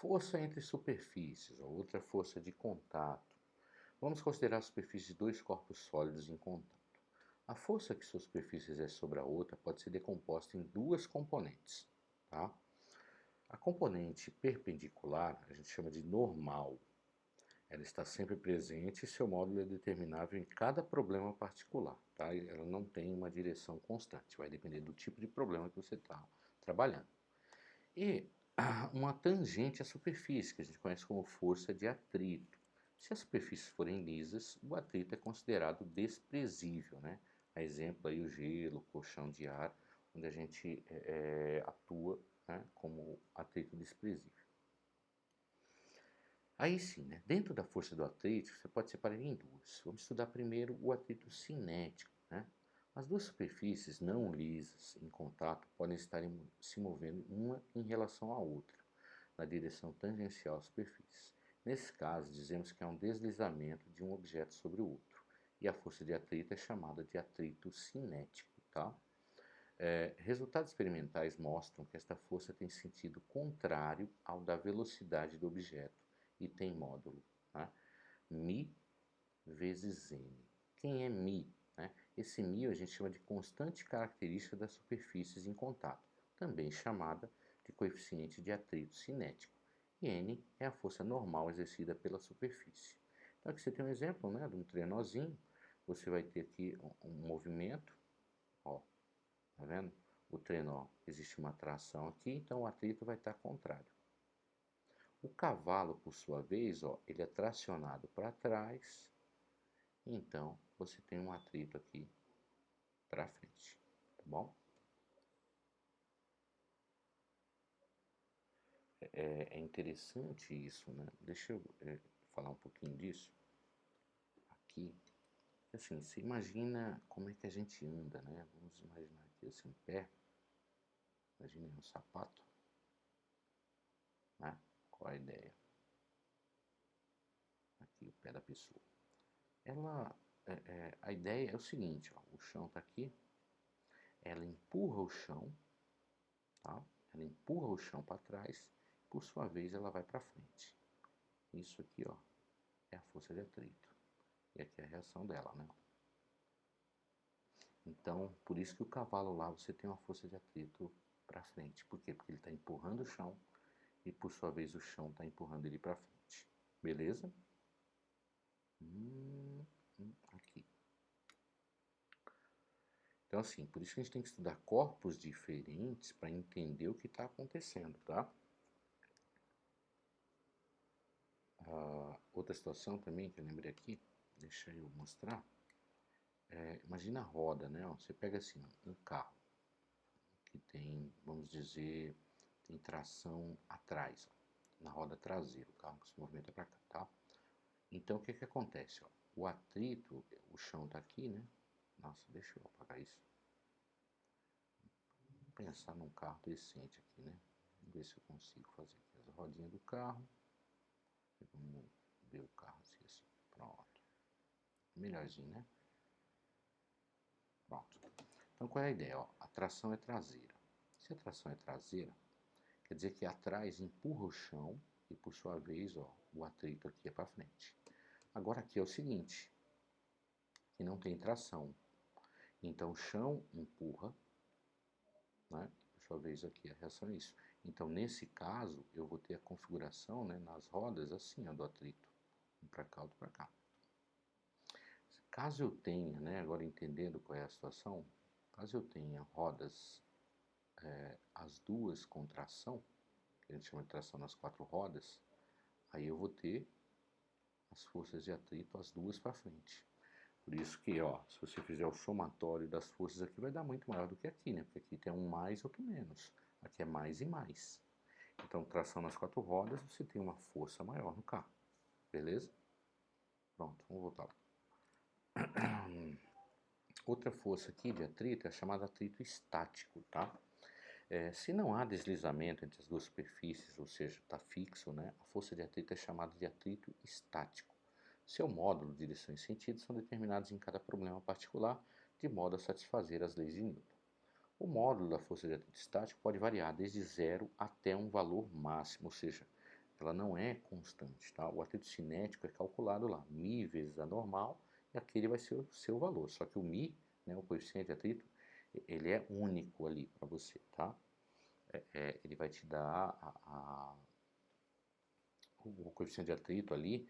Força entre superfícies, ó, outra força de contato. Vamos considerar a superfície de dois corpos sólidos em contato. A força que sua superfície exerce sobre a outra pode ser decomposta em duas componentes. Tá? A componente perpendicular a gente chama de normal. Ela está sempre presente e seu módulo é determinável em cada problema particular. Tá? Ela não tem uma direção constante, vai depender do tipo de problema que você está trabalhando. E uma tangente à superfície, que a gente conhece como força de atrito. Se as superfícies forem lisas, o atrito é considerado desprezível, né? A exemplo aí o gelo, o colchão de ar, onde a gente atua, né, como atrito desprezível. Aí sim, né, dentro da força do atrito, você pode separar em duas. Vamos estudar primeiro o atrito cinético, né? As duas superfícies não lisas em contato podem estar se movendo uma em relação à outra, na direção tangencial à superfície. Nesse caso, dizemos que há um deslizamento de um objeto sobre o outro, e a força de atrito é chamada de atrito cinético. Tá? Resultados experimentais mostram que esta força tem sentido contrário ao da velocidade do objeto e tem módulo, né? μ vezes n. Quem é μ? Né? Esse μ a gente chama de constante característica das superfícies em contato, também chamada de coeficiente de atrito cinético. E n é a força normal exercida pela superfície. Então aqui você tem um exemplo, né, de um trenózinho. Você vai ter aqui um movimento, ó, tá vendo? O trenó, existe uma tração aqui, então o atrito vai estar contrário. O cavalo, por sua vez, ó, ele é tracionado para trás, então você tem um atrito aqui para frente, tá bom? É interessante isso, né? Deixa eu falar um pouquinho disso aqui. Assim, você imagina como é que a gente anda, né? Vamos imaginar aqui assim, em pé. Imagina um sapato, né? Qual a ideia? Aqui o pé da pessoa. A ideia é o seguinte, ó, o chão está aqui, ela empurra o chão, tá? Ela empurra o chão para trás, por sua vez ela vai para frente. Isso aqui, ó, é a força de atrito. E aqui é a reação dela, né? Então, por isso que o cavalo lá você tem uma força de atrito para frente. Por quê? Porque ele está empurrando o chão e por sua vez o chão está empurrando ele para frente. Beleza? Aqui. Então, assim, por isso que a gente tem que estudar corpos diferentes para entender o que está acontecendo, tá? Outra situação também que eu lembrei aqui, deixa eu mostrar. Imagina a roda, né? Ó, você pega assim, um carro que tem, vamos dizer, tem tração atrás, ó, na roda traseira, o carro se movimenta para cá, tá? Então, o que que acontece? Ó? O atrito, o chão tá aqui, né? Nossa, deixa eu apagar isso. Vou pensar num carro decente aqui, né? Vamos ver se eu consigo fazer aqui as rodinhas do carro. Vamos ver o carro assim. Pronto. Melhorzinho, né? Pronto. Então qual é a ideia? Ó, a tração é traseira. Se a tração é traseira, quer dizer que atrás empurra o chão e por sua vez, ó, o atrito aqui é para frente. Agora aqui é o seguinte, que não tem tração. Então o chão empurra, né? Por sua vez aqui a reação é isso. Então nesse caso eu vou ter a configuração, né, nas rodas assim, ó, do atrito. Um para cá, outro para cá. Caso eu tenha, né, agora entendendo qual é a situação, caso eu tenha rodas, as duas com tração, que a gente chama de tração nas quatro rodas, aí eu vou ter as forças de atrito as duas para frente. Por isso que, ó, se você fizer o somatório das forças aqui, vai dar muito maior do que aqui, né? Porque aqui tem um mais, outro menos. Aqui é mais e mais. Então, tração nas quatro rodas, você tem uma força maior no carro. Beleza? Pronto, vamos voltar lá. Outra força aqui de atrito é chamada atrito estático, tá? Se não há deslizamento entre as duas superfícies, ou seja, está fixo, né? A força de atrito é chamada de atrito estático. Seu módulo, direção e sentido são determinados em cada problema particular, de modo a satisfazer as leis de Newton. O módulo da força de atrito estático pode variar desde zero até um valor máximo, ou seja, ela não é constante, tá? O atrito cinético é calculado lá, μ vezes a normal, e aquele vai ser o seu valor. Só que o μ, né, o coeficiente de atrito, ele é único ali para você, tá? Ele vai te dar o coeficiente de atrito ali,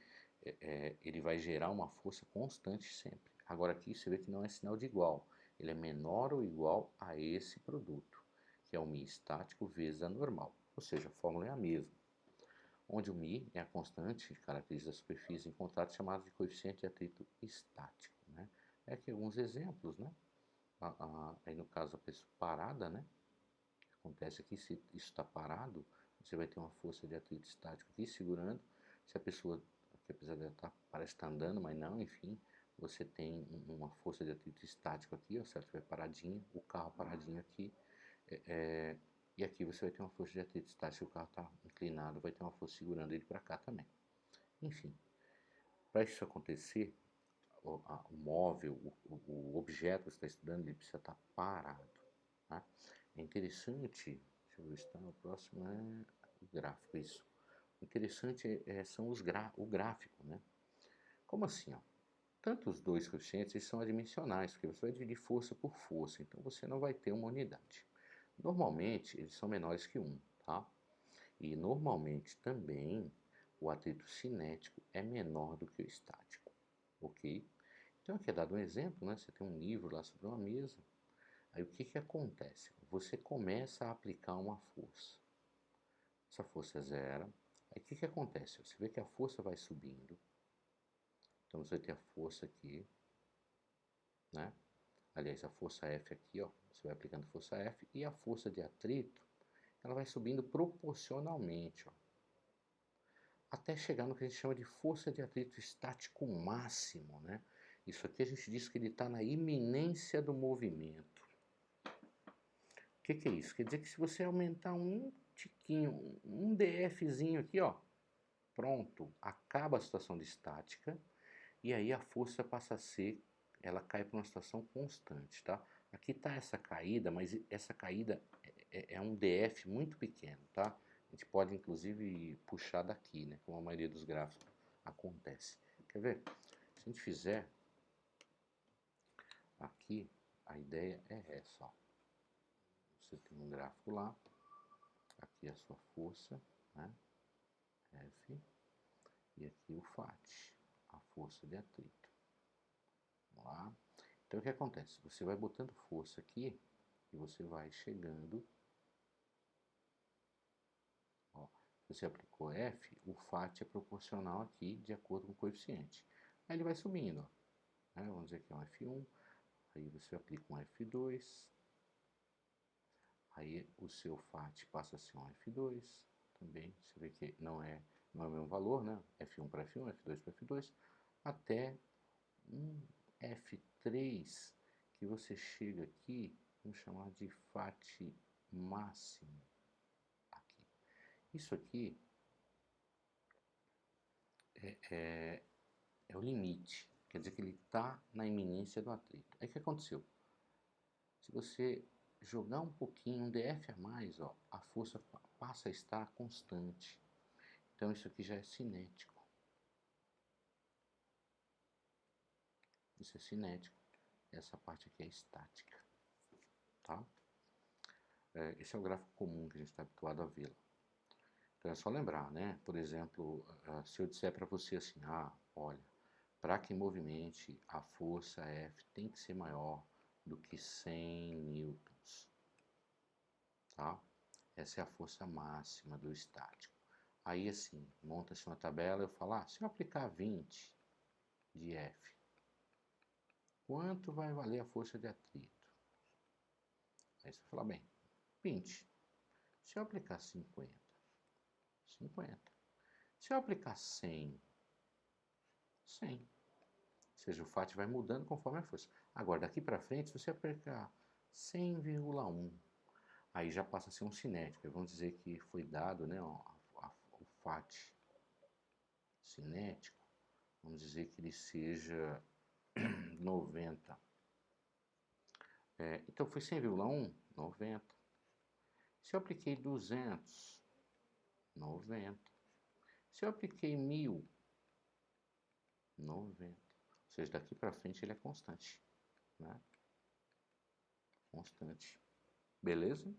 ele vai gerar uma força constante sempre. Agora aqui você vê que não é sinal de igual, ele é menor ou igual a esse produto, que é o μ estático vezes a normal, ou seja, a fórmula é a mesma. Onde o μ é a constante que caracteriza a superfície em contato, chamada de coeficiente de atrito estático, né? Aqui alguns exemplos, né? Aí no caso a pessoa parada, né? Acontece aqui, se isso está parado, você vai ter uma força de atrito estático aqui segurando. Se a pessoa, que apesar de estar, parece estar andando, mas não, enfim, você tem uma força de atrito estático aqui, ó, se ela estiver paradinha, o carro paradinho aqui, e aqui você vai ter uma força de atrito estático, se o carro está inclinado, vai ter uma força segurando ele para cá também. Enfim, para isso acontecer, o móvel, o objeto que você está estudando, ele precisa estar parado. Tá? É interessante, deixa eu ver se está, o próximo é o gráfico, isso. O interessante são o gráfico, né? Como assim, ó? Tanto os dois coeficientes, eles são adimensionais, porque você vai dividir força por força, então você não vai ter uma unidade. Normalmente, eles são menores que 1, tá? E normalmente também o atrito cinético é menor do que o estático, ok? Então aqui é dado um exemplo, né? Você tem um livro lá sobre uma mesa, aí o que que acontece? Você começa a aplicar uma força, essa força é zero, aí o que que acontece? Você vê que a força vai subindo, então você vai ter a força aqui, né? Aliás, a força F aqui, ó, você vai aplicando força F, e a força de atrito, ela vai subindo proporcionalmente, ó, até chegar no que a gente chama de força de atrito estático máximo, né? Isso aqui a gente diz que ele está na iminência do movimento. O que é isso? Quer dizer que se você aumentar um tiquinho, um DFzinho aqui, ó, pronto, acaba a situação de estática e aí a força passa a ser, ela cai para uma situação constante, tá? Aqui está essa caída, mas essa caída é um DF muito pequeno, tá? A gente pode inclusive puxar daqui, né? Como a maioria dos gráficos acontece. Quer ver? Se a gente fizer aqui, a ideia é essa, ó. Você tem um gráfico lá, aqui a sua força, né? F, e aqui o FAT, a força de atrito. Vamos lá. Então o que acontece? Você vai botando força aqui e você vai chegando. Ó, se você aplicou F, o FAT é proporcional aqui de acordo com o coeficiente. Aí ele vai subindo, ó, né? Vamos dizer que é um F1, aí você aplica um F2, aí o seu FAT passa a ser um F2 também. Você vê que não é o mesmo valor, né? F1 para F1, F2 para F2, até um F3 que você chega aqui, vamos chamar de FAT máximo aqui. Isso aqui é o limite, quer dizer que ele está na iminência do atrito. Aí o que aconteceu? Se você jogar um pouquinho, um DF a mais, ó, a força passa a estar constante. Então isso aqui já é cinético. Isso é cinético. Essa parte aqui é estática. Tá? Esse é o gráfico comum que a gente está habituado a vê-lo. Então é só lembrar, né? Por exemplo, se eu disser para você assim, olha, para que movimente a força F tem que ser maior do que 100 newtons, tá? Essa é a força máxima do estático. Aí assim, monta-se uma tabela, eu falo, se eu aplicar 20 de F, quanto vai valer a força de atrito? Aí você fala, bem, 20. Se eu aplicar 50, 50. Se eu aplicar 100, 100. Ou seja, o FAT vai mudando conforme a força. Agora, daqui para frente, se você aplicar 100,1, aí já passa a ser um cinético. Vamos dizer que foi dado, né, o FAT cinético, vamos dizer que ele seja 90. Então foi 100,1, 90. Se eu apliquei 200, 90. Se eu apliquei 1090, ou seja, daqui para frente ele é constante, né? Constante. Beleza?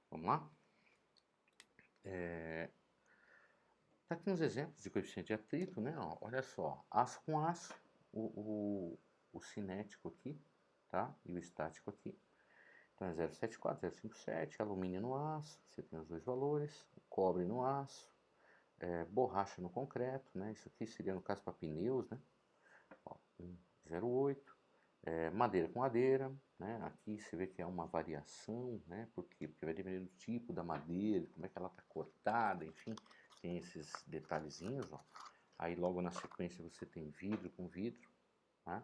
Vamos lá? Tá aqui uns exemplos de coeficiente de atrito, né? Ó, olha só, aço com aço, o cinético aqui, tá? E o estático aqui. Então é 0,74, 0,57, alumínio no aço, você tem os dois valores, cobre no aço, borracha no concreto, né? Isso aqui seria no caso para pneus, né? Ó, 0,8, madeira com madeira, né? Aqui você vê que é uma variação, né? Por quê? Porque vai depender do tipo da madeira, como é que ela está cortada, enfim, tem esses detalhezinhos, ó. Aí logo na sequência você tem vidro com vidro, né?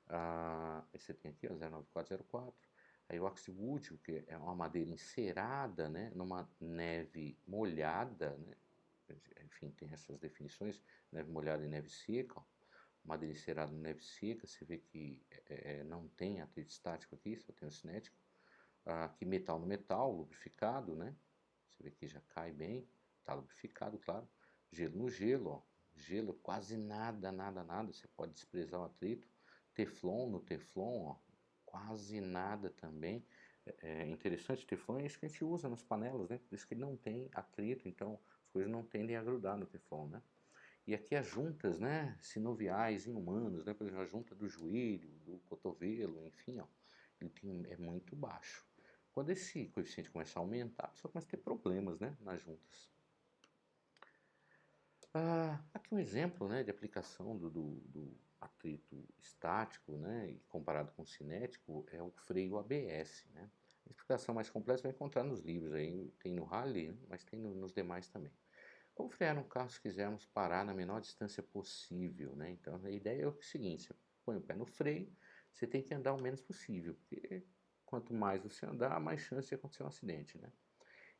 Aí você tem aqui, ó, 09404. Aí o Oxwood, que é uma madeira encerada, né, numa neve molhada, né? Enfim, tem essas definições, neve molhada e neve seca, ó. Madeira encerada em neve seca, você vê que não tem atrito estático aqui, só tem o cinético. Aqui metal no metal, lubrificado, né? Você vê que já cai bem, tá lubrificado, claro. Gelo no gelo, ó. Gelo quase nada, nada, nada, você pode desprezar o atrito. Teflon no teflon, ó, quase nada também. É interessante, teflon é isso que a gente usa nas panelas, né? Por isso que ele não tem atrito, então as coisas não tendem a grudar no teflon, né? E aqui as juntas, né, sinoviais em humanos, né, por exemplo, a junta do joelho, do cotovelo, enfim, ó, é muito baixo. Quando esse coeficiente começa a aumentar, a pessoa começa a ter problemas, né, nas juntas. Aqui um exemplo, né, de aplicação do atrito estático, né, e comparado com o cinético, é o freio ABS, né. A explicação mais completa você vai encontrar nos livros, aí tem no Rally, né, mas tem nos demais também. Como frear um carro se quisermos parar na menor distância possível, né? Então a ideia é o seguinte: você põe o pé no freio, você tem que andar o menos possível, porque quanto mais você andar, mais chance de acontecer um acidente, né?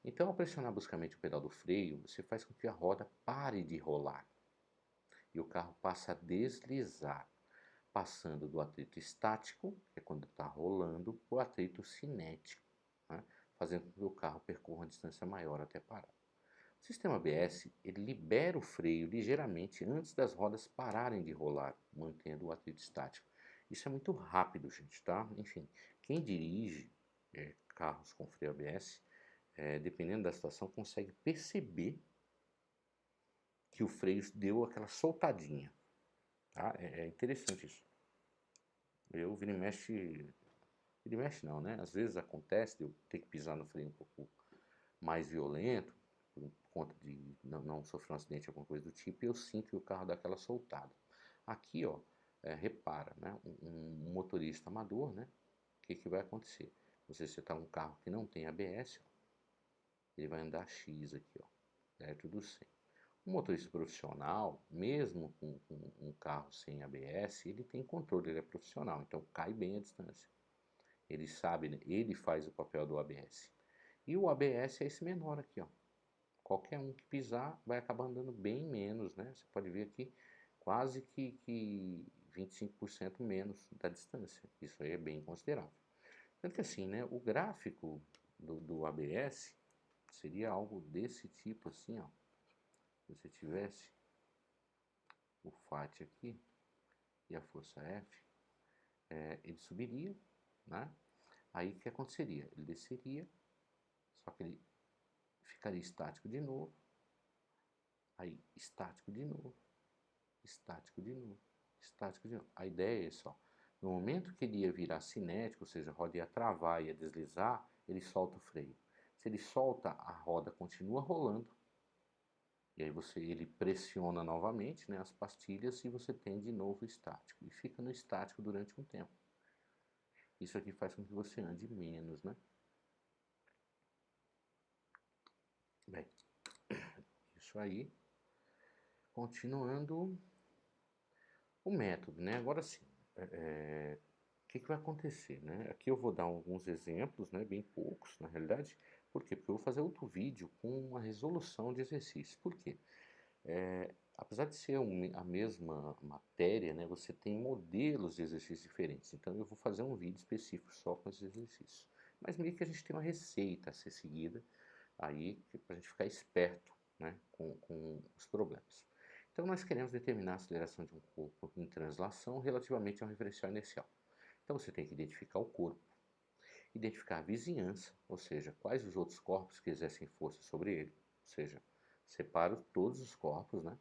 Então, ao pressionar bruscamente o pedal do freio, você faz com que a roda pare de rolar e o carro passa a deslizar, passando do atrito estático, que é quando está rolando, para o atrito cinético, né? Fazendo com que o carro percorra uma distância maior até parar. O sistema ABS ele libera o freio ligeiramente antes das rodas pararem de rolar, mantendo o atrito estático. Isso é muito rápido, gente, tá? Enfim, quem dirige carros com freio ABS, dependendo da situação, consegue perceber que o freio deu aquela soltadinha, tá? É interessante isso. Eu vira e mexe não, né? Às vezes acontece de eu ter que pisar no freio um pouco mais violento, por conta de não sofrer um acidente, alguma coisa do tipo, e eu sinto que o carro dá aquela soltada. Aqui, ó, repara, né, um motorista amador, né, o que vai acontecer? Você está um carro que não tem ABS, ó, ele vai andar X aqui, ó, perto do 100. Um motorista profissional, mesmo com um carro sem ABS, ele tem controle, ele é profissional, então cai bem a distância. Ele sabe, né, ele faz o papel do ABS. E o ABS é esse menor aqui, ó. Qualquer um que pisar vai acabar andando bem menos, né? Você pode ver aqui quase que 25% menos da distância. Isso aí é bem considerável. Tanto que assim, né? O gráfico do ABS seria algo desse tipo assim, ó. Se você tivesse o FAT aqui e a força F, ele subiria, né? Aí o que aconteceria? Ele desceria, só que ele ficaria estático de novo, aí estático de novo, estático de novo, estático de novo. A ideia é só, no momento que ele ia virar cinético, ou seja, a roda ia travar, ia deslizar, ele solta o freio. Se ele solta, a roda continua rolando, e aí ele pressiona novamente, né, as pastilhas e você tem de novo o estático. E fica no estático durante um tempo. Isso aqui faz com que você ande menos, né? Bem, isso aí. Continuando o método, né? Agora sim, o que vai acontecer, né? Aqui eu vou dar alguns exemplos, né? Bem poucos, na realidade. Por quê? Porque eu vou fazer outro vídeo com uma resolução de exercícios. Por quê? Apesar de ser a mesma matéria, né? Você tem modelos de exercícios diferentes. Então eu vou fazer um vídeo específico só com esses exercícios. Mas meio que a gente tem uma receita a ser seguida aí para a gente ficar esperto né, com os problemas. Então, nós queremos determinar a aceleração de um corpo em translação relativamente ao referencial inercial. Então, você tem que identificar o corpo, identificar a vizinhança, ou seja, quais os outros corpos que exercem força sobre ele, ou seja, separo todos os corpos, né?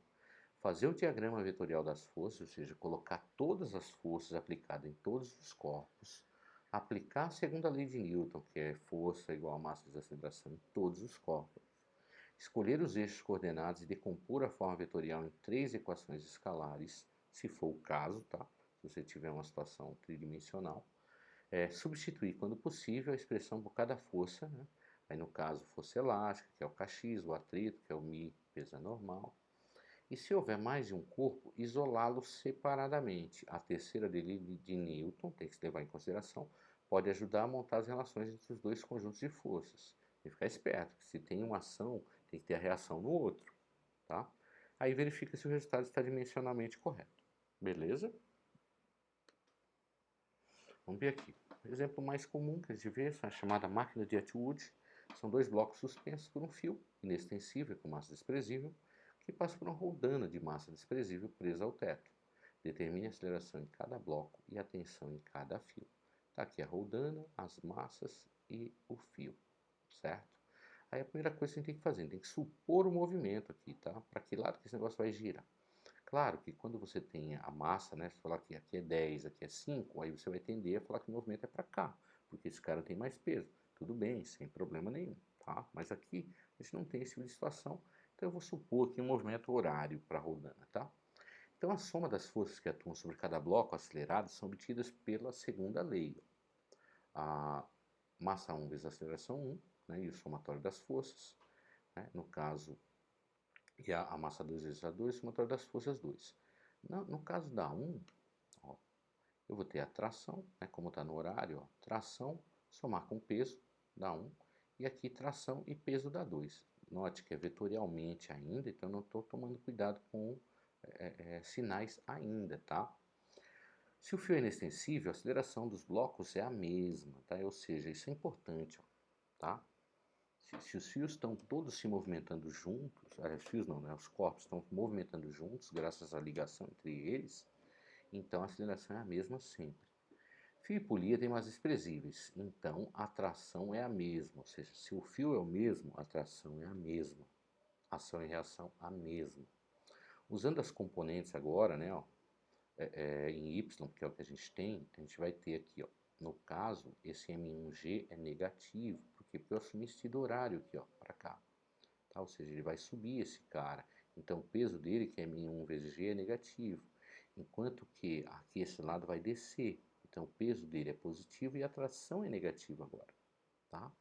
Fazer o diagrama vetorial das forças, ou seja, colocar todas as forças aplicadas em todos os corpos, aplicar a segunda lei de Newton, que é força igual a massa vezes aceleração em todos os corpos, escolher os eixos coordenados e decompor a forma vetorial em 3 equações escalares, se for o caso, tá? Se você tiver uma situação tridimensional, substituir, quando possível, a expressão por cada força, né? Aí no caso, força elástica, que é o kx, o atrito, que é o μ, peso anormal. E se houver mais de um corpo, isolá-los separadamente. A terceira lei de Newton, tem que se levar em consideração, pode ajudar a montar as relações entre os dois conjuntos de forças. Tem que ficar esperto, que se tem uma ação, tem que ter a reação no outro, tá? Aí verifica se o resultado está dimensionalmente correto. Beleza? Vamos ver aqui. O exemplo mais comum que a gente vê é a chamada máquina de Atwood. São dois blocos suspensos por um fio inextensível com massa desprezível que passa por uma roldana de massa desprezível presa ao teto. Determine a aceleração em cada bloco e a tensão em cada fio. Está aqui a roldana, as massas e o fio, certo? Aí a primeira coisa que a gente tem que fazer, a gente tem que supor o movimento aqui, tá? Para que lado que esse negócio vai girar. Claro que quando você tem a massa, né, se falar que aqui é 10, aqui é 5, aí você vai tender a falar que o movimento é para cá, porque esse cara tem mais peso. Tudo bem, sem problema nenhum, tá? Mas aqui a gente não tem esse tipo de situação, então eu vou supor aqui um movimento horário para a rodana, tá? Então a soma das forças que atuam sobre cada bloco acelerado são obtidas pela segunda lei. A massa 1 vezes a aceleração 1, né, e o somatório das forças, né, no caso e a massa 2 vezes a 2, somatório das forças 2. No caso da 1, ó, eu vou ter a tração, né, como está no horário, ó, tração, somar com peso, dá 1, e aqui tração e peso dá 2. Note que é vetorialmente ainda, então não estou tomando cuidado com sinais ainda, tá? Se o fio é inextensível, a aceleração dos blocos é a mesma, tá? Ou seja, isso é importante, ó, tá? Se os fios estão todos se movimentando juntos, os fios não, né? Os corpos estão se movimentando juntos, graças à ligação entre eles, então a aceleração é a mesma sempre. Fio e polia têm masas desprezíveis, então a tração é a mesma, ou seja, se o fio é o mesmo, a tração é a mesma, ação e reação a mesma. Usando as componentes agora, né, ó, em Y, que é o que a gente tem, a gente vai ter aqui, ó, no caso, esse M1G é negativo, porque eu assumi esse horário aqui, ó, para cá. Tá? Ou seja, ele vai subir esse cara. Então o peso dele, que é M1 vezes G, é negativo. Enquanto que aqui esse lado vai descer. Então o peso dele é positivo e a tração é negativa agora. Tá?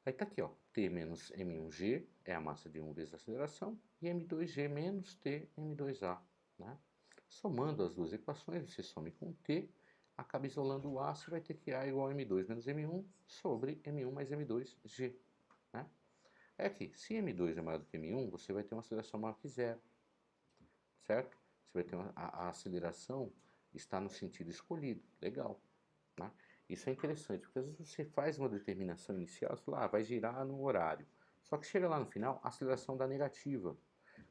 Aí tá aqui, ó, T menos M1G é a massa de 1 vezes a aceleração e M2G menos T M2A. Né? Somando as duas equações, você some com T, acaba isolando o A, você vai ter que A igual a M2 menos M1 sobre M1 mais M2G. Né? É aqui, se M2 é maior do que M1, você vai ter uma aceleração maior que zero, certo? Você vai ter a aceleração está no sentido escolhido, legal. Né? Isso é interessante, porque às vezes você faz uma determinação inicial, você fala, vai girar no horário. Só que chega lá no final, a aceleração dá negativa.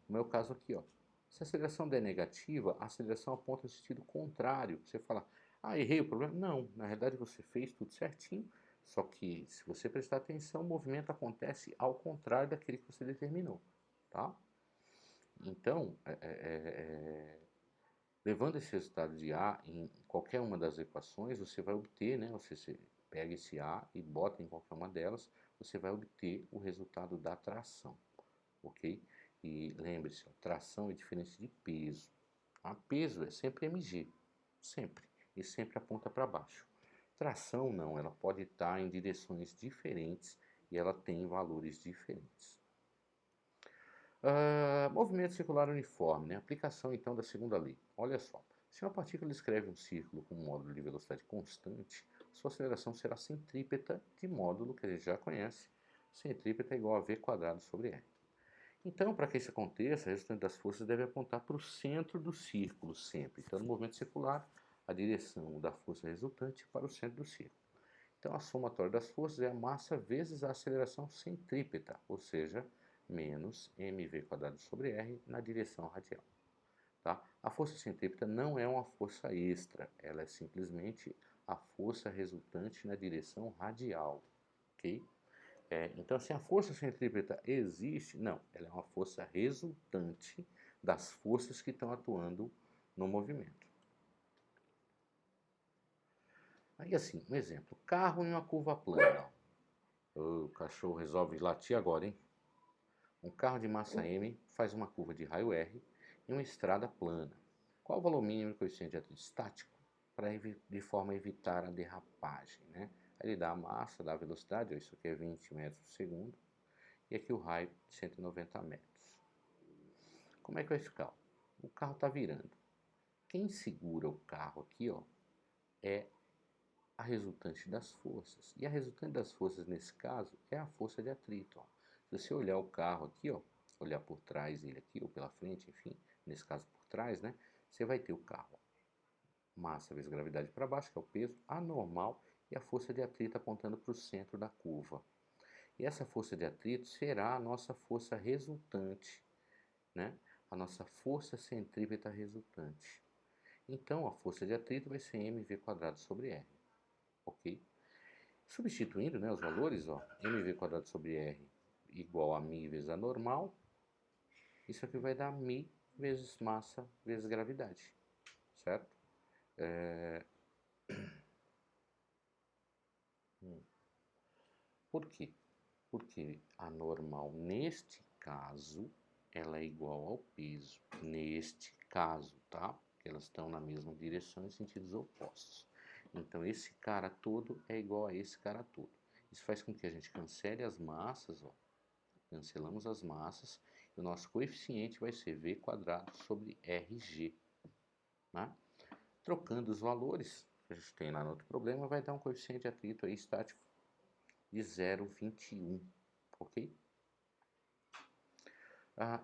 No meu caso aqui, ó. Se a aceleração der negativa, a aceleração aponta no sentido contrário. Você fala, errei o problema? Não, na realidade você fez tudo certinho, só que se você prestar atenção, o movimento acontece ao contrário daquele que você determinou, tá? Então, levando esse resultado de A em qualquer uma das equações, você vai obter, né? Você pega esse A e bota em qualquer uma delas, você vai obter o resultado da tração, ok? E lembre-se, tração é diferente de peso. Tá? Peso é sempre mg, sempre, e sempre aponta para baixo. Tração não, ela pode estar em direções diferentes e ela tem valores diferentes. Movimento circular uniforme, né? Aplicação então da segunda lei. Olha só, se uma partícula escreve um círculo com um módulo de velocidade constante, sua aceleração será centrípeta de módulo que a gente já conhece. Centrípeta é igual a v quadrado sobre r. Então, para que isso aconteça, a resultante das forças deve apontar para o centro do círculo sempre. Então, no movimento circular, a direção da força resultante para o centro do círculo. Então a somatória das forças é a massa vezes a aceleração centrípeta, ou seja, menos mv² sobre r na direção radial. Tá? A força centrípeta não é uma força extra, ela é simplesmente a força resultante na direção radial. Ok? Então, se a força centrípeta existe, não, ela é uma força resultante das forças que estão atuando no movimento. Aí assim, um exemplo, carro em uma curva plana. O cachorro resolve latir agora, hein? Um carro de massa M faz uma curva de raio R em uma estrada plana. Qual o valor mínimo do coeficiente de atrito estático de forma a evitar a derrapagem, né? Aí ele dá a massa, dá a velocidade, isso aqui é 20 metros por segundo, e aqui o raio de 190 metros. Como é que vai ficar? O carro está virando. Quem segura o carro aqui, ó, é a resultante das forças. E a resultante das forças, nesse caso, é a força de atrito. Ó. Se você olhar o carro aqui, ó, olhar por trás dele aqui, ou pela frente, enfim, nesse caso por trás, né? Você vai ter o carro. Massa vezes gravidade para baixo, que é o peso, anormal, e a força de atrito apontando para o centro da curva. E essa força de atrito será a nossa força resultante, né? A nossa força centrípeta resultante. Então, a força de atrito vai ser mv² sobre r, ok? Substituindo, né, os valores, ó, mv² sobre r igual a μ vezes a normal, isso aqui vai dar μ vezes massa vezes gravidade, certo? Por quê? Porque a normal, neste caso, ela é igual ao peso. Neste caso, tá? Porque elas estão na mesma direção em sentidos opostos. Então, esse cara todo é igual a esse cara todo. Isso faz com que a gente cancele as massas, ó. Cancelamos as massas. E o nosso coeficiente vai ser v² sobre rg. Né? Trocando os valores que a gente tem lá no outro problema, vai dar um coeficiente de atrito aí estático de 0,21, ok?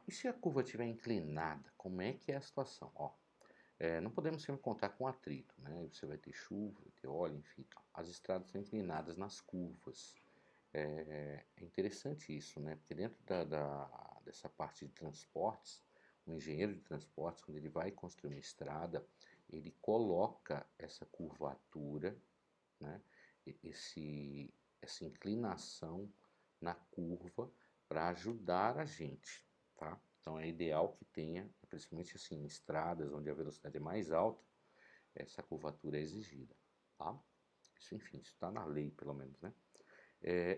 E se a curva estiver inclinada, como é que é a situação? Ó, não podemos sempre contar com atrito, né? Você vai ter chuva, vai ter óleo, enfim. As estradas estão inclinadas nas curvas. É interessante isso, né? Porque dentro dessa parte de transportes, o engenheiro de transportes, quando ele vai construir uma estrada, ele coloca essa curvatura, né? Essa inclinação na curva para ajudar a gente, tá? Então é ideal que tenha, principalmente assim, em estradas onde a velocidade é mais alta, essa curvatura é exigida, tá? Isso, enfim, isso está na lei, pelo menos, né?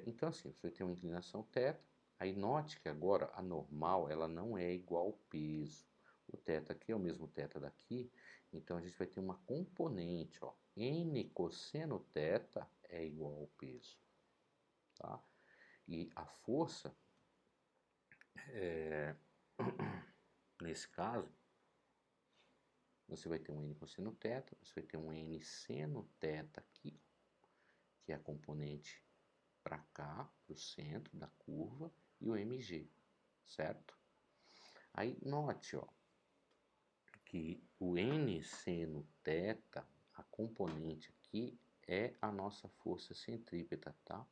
Então assim, você tem uma inclinação θ, aí note que agora a normal, ela não é igual ao peso. O θ aqui é o mesmo θ daqui, então a gente vai ter uma componente, ó, n cosseno θ é igual ao peso, tá? E a força, nesse caso, você vai ter um n cosseno θ, você vai ter um n seno θ aqui, que é a componente para cá, para o centro da curva, e o mg, certo? Aí note, ó, que o n seno θ, a componente aqui, é a nossa força centrípeta, tá?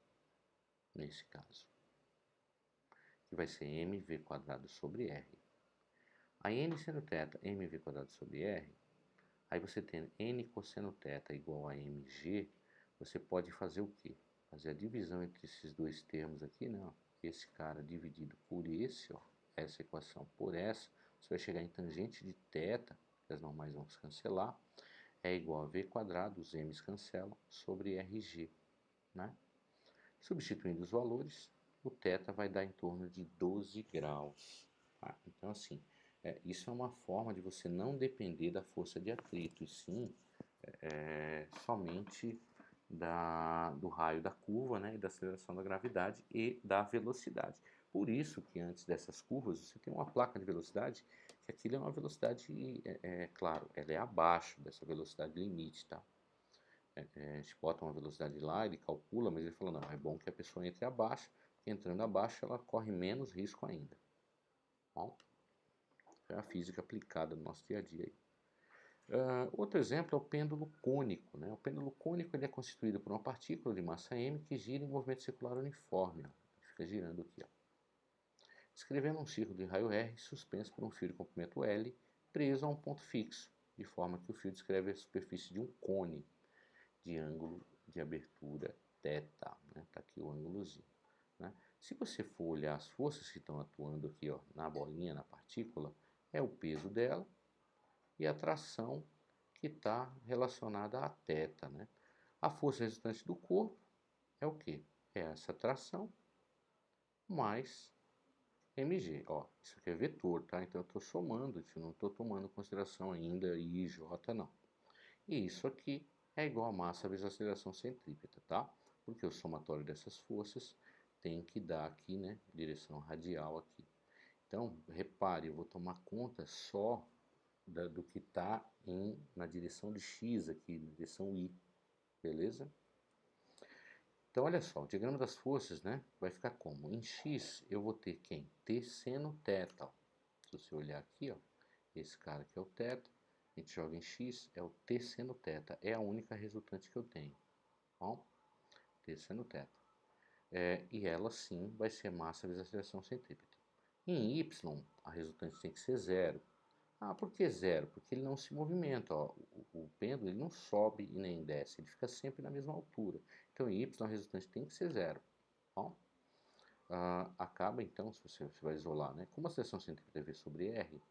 Nesse caso, que vai ser mv² sobre r. Aí n seno θ, mv² sobre r, aí você tem n cosseno θ igual a mg, você pode fazer o quê? Fazer a divisão entre esses dois termos aqui, né? Esse cara dividido por esse, ó, essa equação por essa, você vai chegar em tangente de θ, que as normais vão se cancelar, é igual a v², os m's cancelam, sobre rg, né? Substituindo os valores, o θ vai dar em torno de 12 graus. Tá? Então, assim, isso é uma forma de você não depender da força de atrito, e sim somente do raio da curva, né, e da aceleração da gravidade e da velocidade. Por isso que antes dessas curvas você tem uma placa de velocidade, que aquilo é uma velocidade, claro, ela é abaixo dessa velocidade limite, tá? A gente bota uma velocidade lá, ele calcula, mas ele fala, não, é bom que a pessoa entre abaixo, porque entrando abaixo ela corre menos risco ainda. Bom, é a física aplicada no nosso dia a dia aí. Outro exemplo é o pêndulo cônico, né? O pêndulo cônico ele é constituído por uma partícula de massa m que gira em movimento circular uniforme, ó. Fica girando aqui, ó. Escrevendo um círculo de raio R suspenso por um fio de comprimento L preso a um ponto fixo, de forma que o fio descreve a superfície de um cone de ângulo de abertura θ, né? Tá aqui o ângulozinho, né? Se você for olhar as forças que estão atuando aqui, ó, na bolinha, na partícula, é o peso dela e a tração que está relacionada a θ, né? A força resultante do corpo é o que? É essa tração mais mg. Ó, isso aqui é vetor, tá? Então eu estou somando, eu não estou tomando em consideração ainda I, J, não. E isso aqui é igual a massa vezes a aceleração centrípeta, tá? Porque o somatório dessas forças tem que dar aqui, né? Direção radial aqui. Então, repare, eu vou tomar conta só do que está na direção de x aqui, na direção y, beleza? Então, olha só, o diagrama das forças, né, vai ficar como? Em x, eu vou ter quem? T seno θ. Ó. Se você olhar aqui, ó, esse cara aqui é o θ, a gente joga em x, é o T seno θ. É a única resultante que eu tenho. Bom, T seno θ. E ela, sim, vai ser massa vezes aceleração centrípeta. Em y, a resultante tem que ser zero. Ah, por que zero? Porque ele não se movimenta, ó. O pêndulo ele não sobe e nem desce, ele fica sempre na mesma altura. Então, em y, a resultante tem que ser zero. Ó. Acaba, então, se você vai isolar, né? Como a aceleração centrípeta é V sobre R,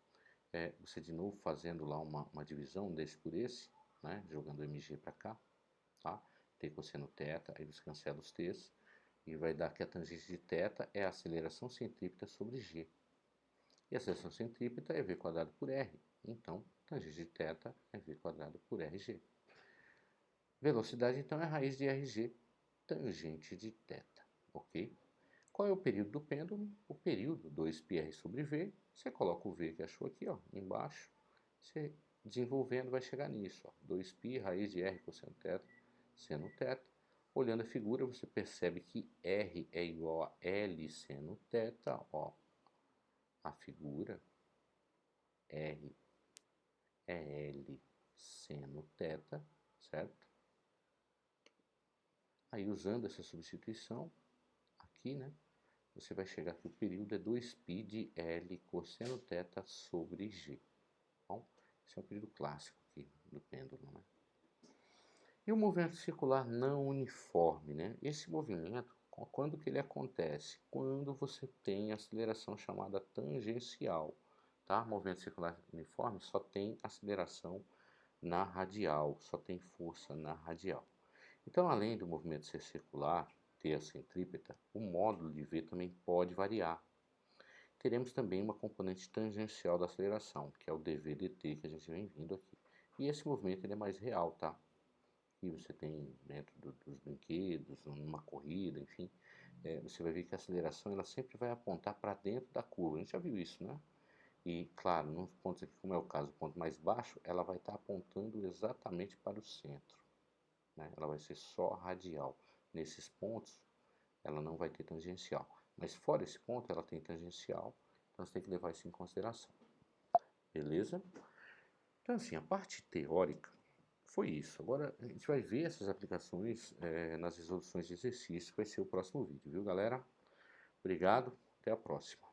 você de novo fazendo lá uma divisão desse por esse, né? Jogando o mg para cá, tá? T cosseno θ, aí você cancela os t's, e vai dar que a tangente de θ é a aceleração centrípeta sobre g. E a aceleração centrípeta é v quadrado por r. Então, tangente de θ é v quadrado por rg. Velocidade, então, é a raiz de rg, tangente de θ. Ok? Qual é o período do pêndulo? O período, 2πr sobre v. Você coloca o v que achou aqui, ó, embaixo. Você, desenvolvendo, vai chegar nisso. Ó, 2π, raiz de r cosseno θ, seno θ. Olhando a figura, você percebe que r é igual a L seno θ. Ó, a figura R é L seno θ, certo? Aí usando essa substituição aqui, né? Você vai chegar que o período é 2π de L cosseno θ sobre G. Bom, esse é um período clássico aqui do pêndulo, né? E o movimento circular não uniforme, né? Esse movimento, quando que ele acontece? Quando você tem a aceleração chamada tangencial, tá? Movimento circular uniforme só tem aceleração na radial, só tem força na radial. Então, além do movimento ser circular, ter a centrípeta, o módulo de V também pode variar. Teremos também uma componente tangencial da aceleração, que é o dv/dt que a gente vem vindo aqui. E esse movimento ele é mais real, tá? E você tem dentro dos brinquedos, numa corrida, enfim, você vai ver que a aceleração ela sempre vai apontar para dentro da curva. A gente já viu isso, né? E, claro, nos pontos aqui, como é o caso, o ponto mais baixo, ela vai estar apontando exatamente para o centro, né? Ela vai ser só radial. Nesses pontos, ela não vai ter tangencial. Mas fora esse ponto, ela tem tangencial, então você tem que levar isso em consideração. Beleza? Então, assim, a parte teórica foi isso. Agora, a gente vai ver essas aplicações nas resoluções de exercício, que vai ser o próximo vídeo, viu, galera? Obrigado, até a próxima.